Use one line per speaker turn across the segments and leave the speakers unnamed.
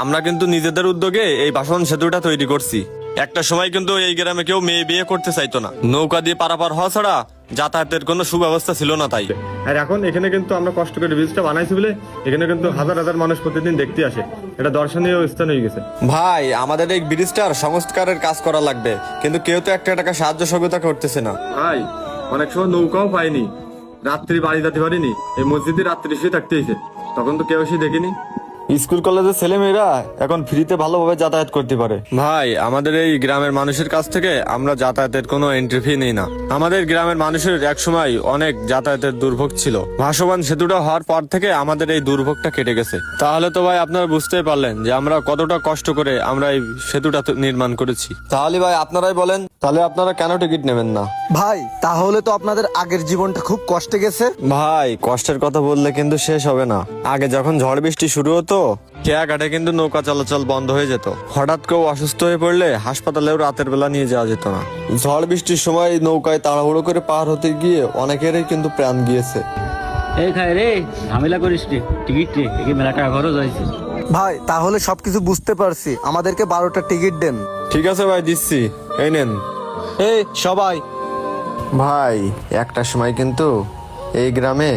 আমরা কিন্তু নিজেদের উদ্যোগে এই ভাসমান সেতুটা তৈরি করছি। একটা সময় কিন্তু এই গ্রামে কেউ মেয়ে বিয়ে করতে চাইতো না, নৌকা দিয়ে পারাপার হওয়া ছাড়া যাতায়াতের কোনো সুব্যবস্থা ছিল না। তাই আর এখন এখানে কিন্তু আমরা কষ্ট করে ব্রিজটা বানাইছি বলে এখানে কিন্তু হাজার হাজার মানুষ প্রতিদিন দেখতে আসে। এটা দর্শনীয় স্থান হয়ে গেছে। ভাই, আমাদের এই ব্রিজটার সংস্কারের কাজ করা লাগবে, কিন্তু কেউ তো একটা টাকা সাহায্য সহযোগিতা করতেছে না। ভাই, অনেক সময় নৌকাও পাইনি, রাত্রি বাড়ি যেতে পারিনি, এই মসজিদে রাত্রি শুয়ে থাকতে হয়েছে, তখন তো কেউ এসে দেখিনি। স্কুল কলেজের ছেলেমেয়েরা এখন ফ্রিতে ভালোভাবে যাতায়াত করতে পারে। ভাই, আমাদের এই গ্রামের মানুষের কাছ থেকে আমরা যাতায়াতের কোনো এন্ট্রি ফি নেই না। আমাদের গ্রামের মানুষের এক সময় অনেক যাতায়াতের দুর্ভোগ ছিল, ভাসমান সেতুটা হওয়ার পর থেকে আমাদের এই দুর্ভোগটা কেটে গেছে। তাহলে তো ভাই আপনারা বুঝতেই পারলেন যে আমরা কতটা কষ্ট করে আমরা এই সেতুটা নির্মাণ করেছি। তাহলে ভাই আপনারাই বলেন, তাহলে আপনারা কেন টিকিট নেবেন না?
ভাই, তাহলে তো আপনাদের আগের জীবনটা খুব কষ্টে গেছে।
ভাই, কষ্টের কথা বললে কিন্তু শেষ হবে না। আগে যখন ঝড় বৃষ্টি শুরু হতো, খেয়াঘাটে কিন্তু নৌকা চলাচল বন্ধ হয়ে যেত। হঠাৎ কেউ অসুস্থ হয়ে পড়লে হাসপাতালেও রাতের বেলা নিয়ে যাওয়া যেত না। ঝড় বৃষ্টির সময় নৌকায় তাড়াহুড়ো করে পার হতে গিয়ে অনেকেরই কিন্তু প্রাণ গিয়েছে।
এই খাই রে, ঝামেলা করিস রে, টিকিট রে, এই মেলা টাকা খরচ হয়েছে।
ভাই, তাহলে সবকিছু বুঝতে পারছি, আমাদেরকে 12টা টিকিট দেন।
ঠিক আছে ভাই, দিচ্ছি, এই নেন।
এই সবাই,
ভাই, একটা সময় কিন্তু এই গ্রামে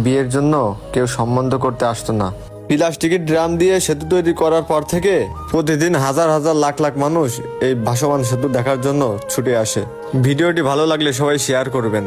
বিয়ের জন্য কেউ সম্বন্ধ করতে আসতো না। প্লাস্টিকের ড্রাম দিয়ে সেতু তৈরি করার পর থেকে প্রতিদিন হাজার হাজার লাখ লাখ মানুষ এই ভাসমান সেতু দেখার জন্য ছুটে আসে। ভিডিওটি ভালো লাগলে সবাই শেয়ার করবেন।